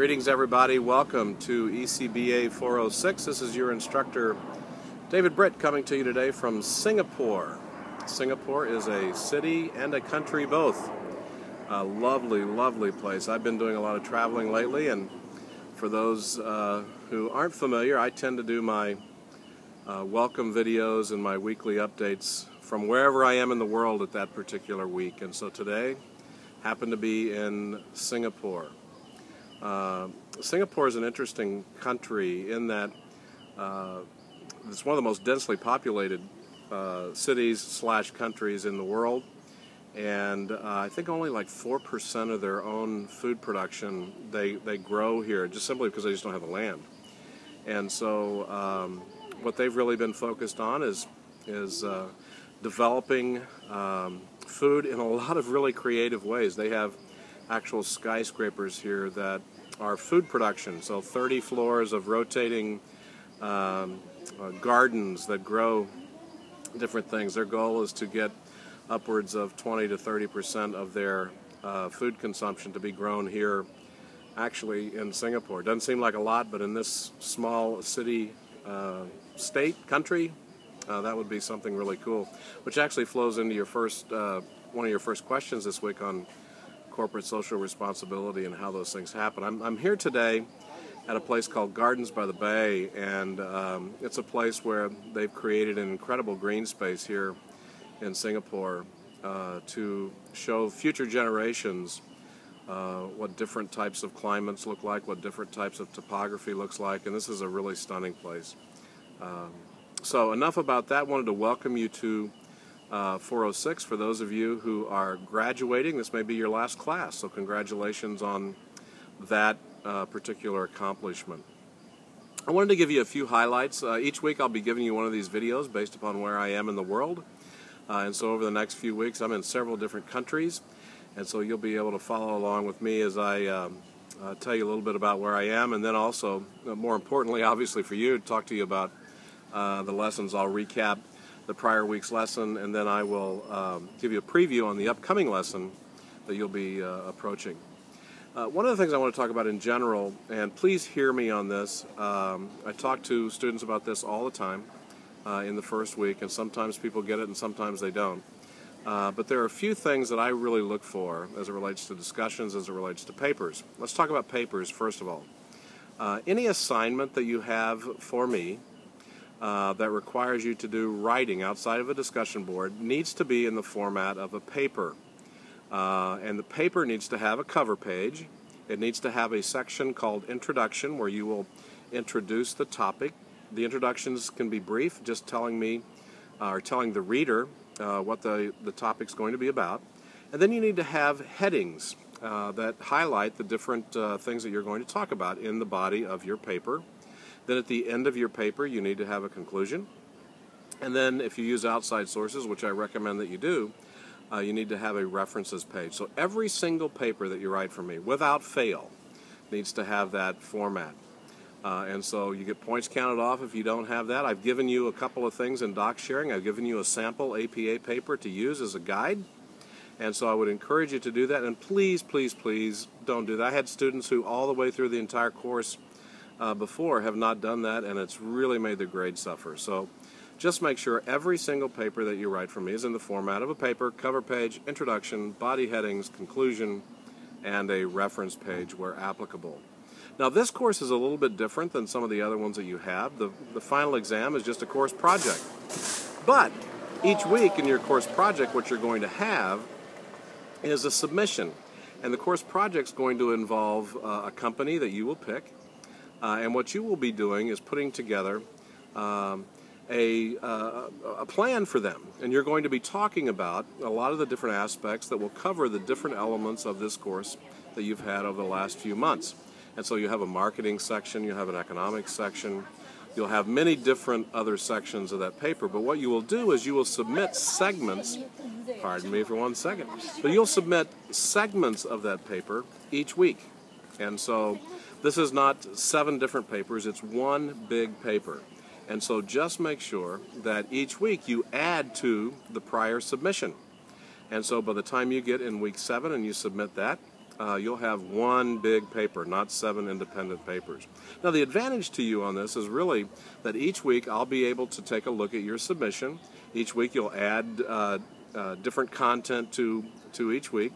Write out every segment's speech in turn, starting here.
Greetings everybody, welcome to ECBA 406. This is your instructor David Britt coming to you today from Singapore. Singapore is a city and a country both. A lovely, lovely place. I've been doing a lot of traveling lately, and for those who aren't familiar, I tend to do my welcome videos and my weekly updates from wherever I am in the world at that particular week. And so today happened to be in Singapore. Singapore is an interesting country in that it's one of the most densely populated cities/countries in the world, and I think only like 4% of their own food production they grow here, just simply because they just don't have the land. And so what they've really been focused on is developing food in a lot of really creative ways. They have actual skyscrapers here that are food production, so 30 floors of rotating gardens that grow different things. Their goal is to get upwards of 20 to 30% of their food consumption to be grown here, actually in Singapore. Doesn't seem like a lot, but in this small city, country, that would be something really cool, which actually flows into your first one of your first questions this week on corporate social responsibility and how those things happen. I'm here today at a place called Gardens by the Bay, and it's a place where they've created an incredible green space here in Singapore to show future generations what different types of climates look like, what different types of topography looks like, and this is a really stunning place. So enough about that. Wanted to welcome you to 406. For those of you who are graduating, this may be your last class, so congratulations on that particular accomplishment. I wanted to give you a few highlights. Each week I'll be giving you one of these videos based upon where I am in the world, and so over the next few weeks I'm in several different countries, and so you'll be able to follow along with me as I tell you a little bit about where I am, and then also, more importantly obviously for you, talk to you about the lessons. I'll recap the prior week's lesson, and then I will give you a preview on the upcoming lesson that you'll be approaching. One of the things I want to talk about in general, and please hear me on this, I talk to students about this all the time in the first week, and sometimes people get it and sometimes they don't. But there are a few things that I really look for as it relates to discussions, as it relates to papers. Let's talk about papers first of all. Any assignment that you have for me that requires you to do writing outside of a discussion board needs to be in the format of a paper. And the paper needs to have a cover page. It needs to have a section called Introduction, where you will introduce the topic. The introductions can be brief, just telling me or telling the reader what the topic's going to be about. And then you need to have headings that highlight the different things that you're going to talk about in the body of your paper. Then at the end of your paper you need to have a conclusion. And then if you use outside sources, which I recommend that you do, you need to have a references page. So every single paper that you write for me, without fail, needs to have that format. And so you get points counted off if you don't have that. I've given you a couple of things in doc sharing. I've given you a sample APA paper to use as a guide. And so I would encourage you to do that. And please, please, please don't do that. I had students who all the way through the entire course before have not done that, and it's really made the grade suffer. So just make sure every single paper that you write for me is in the format of a paper, cover page, introduction, body headings, conclusion, and a reference page where applicable. Now this course is a little bit different than some of the other ones that you have. The final exam is just a course project. But each week in your course project, what you're going to have is a submission. And the course project's going to involve a company that you will pick. And what you will be doing is putting together a plan for them. And you're going to be talking about a lot of the different aspects that will cover the different elements of this course that you've had over the last few months. And so you have a marketing section, you have an economics section, you'll have many different other sections of that paper. But what you will do is you will submit segments, pardon me for 1 second, but you'll submit segments of that paper each week. And so this is not 7 different papers, it's one big paper. And so just make sure that each week you add to the prior submission. And so by the time you get in week 7 and you submit that, you'll have one big paper, not 7 independent papers. Now, the advantage to you on this is really that each week I'll be able to take a look at your submission. Each week you'll add different content to each week,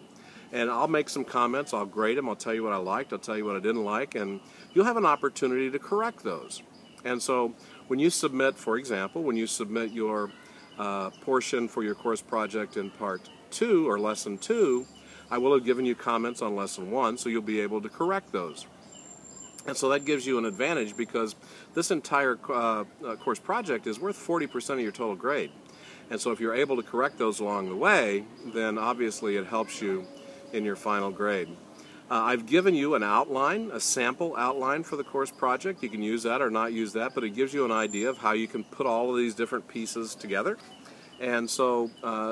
and I'll make some comments. I'll grade them. I'll tell you what I liked. I'll tell you what I didn't like, and you'll have an opportunity to correct those. And so when you submit, for example, when you submit your portion for your course project in Part 2 or Lesson 2, I will have given you comments on Lesson 1, so you'll be able to correct those. And so that gives you an advantage because this entire course project is worth 40% of your total grade. And so if you're able to correct those along the way, then obviously it helps you in your final grade. I've given you an outline, a sample outline for the course project. You can use that or not use that, but it gives you an idea of how you can put all of these different pieces together. And so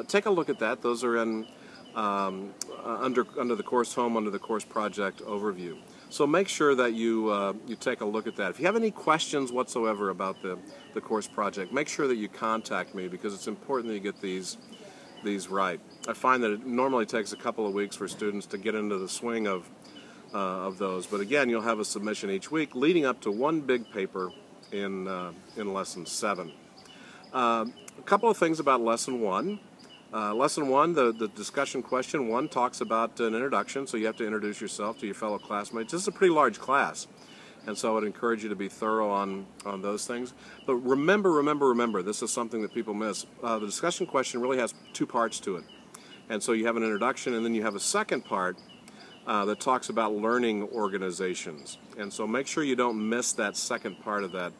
take a look at that. Those are in under the course home, under the course project overview. So make sure that you take a look at that. If you have any questions whatsoever about the course project, make sure that you contact me because it's important that you get these right. I find that it normally takes a couple of weeks for students to get into the swing of those. But again, you'll have a submission each week leading up to one big paper in Lesson 7. A couple of things about Lesson 1. Lesson 1, the discussion question 1 talks about an introduction, so you have to introduce yourself to your fellow classmates. This is a pretty large class, and so I would encourage you to be thorough on those things. But remember, this is something that people miss. The discussion question really has 2 parts to it. And so you have an introduction, and then you have a second part that talks about learning organizations. And so make sure you don't miss that second part of that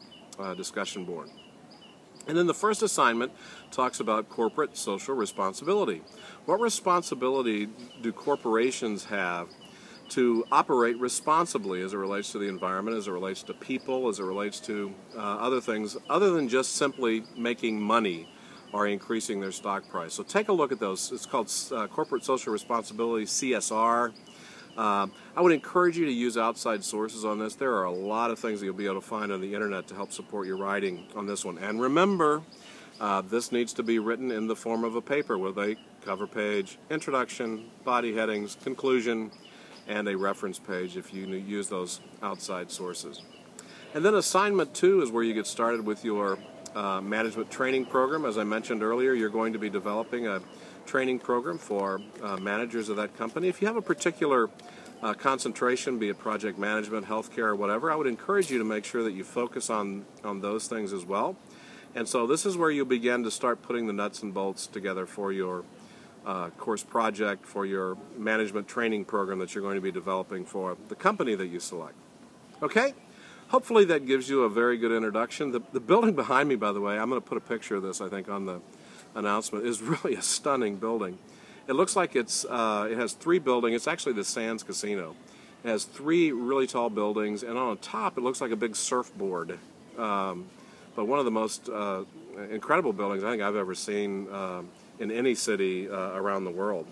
discussion board. And then the first assignment talks about corporate social responsibility. What responsibility do corporations have to operate responsibly as it relates to the environment, as it relates to people, as it relates to other things, other than just simply making money or increasing their stock price? So take a look at those. It's called Corporate Social Responsibility, CSR. I would encourage you to use outside sources on this. There are a lot of things that you'll be able to find on the internet to help support your writing on this one. And remember, this needs to be written in the form of a paper with a cover page, introduction, body headings, conclusion, and a reference page if you use those outside sources. And then assignment 2 is where you get started with your management training program. As I mentioned earlier, you're going to be developing a training program for managers of that company. If you have a particular concentration, be it project management, healthcare, or whatever, I would encourage you to make sure that you focus on those things as well. And so this is where you'll begin to start putting the nuts and bolts together for your course project, for your management training program that you're going to be developing for the company that you select. Okay? Hopefully that gives you a very good introduction. The building behind me, by the way, I'm going to put a picture of this, I think, on the announcement, is really a stunning building. It looks like it has 3 buildings. It's actually the Sands Casino. It has 3 really tall buildings, and on top it looks like a big surfboard. But one of the most incredible buildings I think I've ever seen in any city around the world.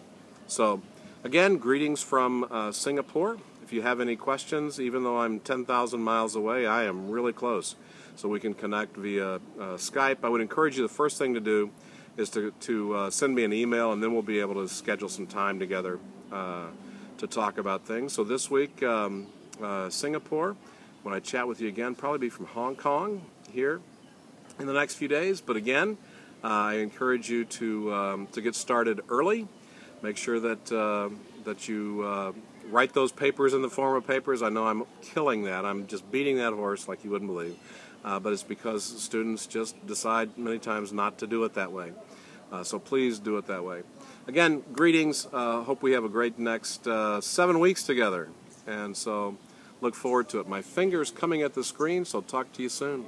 So again, greetings from Singapore. If you have any questions, even though I'm 10,000 miles away, I am really close. So we can connect via Skype. I would encourage you, the first thing to do is to send me an email, and then we'll be able to schedule some time together to talk about things. So this week, Singapore. When I chat with you again, probably be from Hong Kong here in the next few days. But again, I encourage you to get started early. Make sure that you write those papers in the form of papers. I know I'm killing that. I'm just beating that horse like you wouldn't believe. But it's because students just decide many times not to do it that way. So please do it that way. Again, greetings. Hope we have a great next 7 weeks together. And so look forward to it. My finger's coming at the screen, so talk to you soon.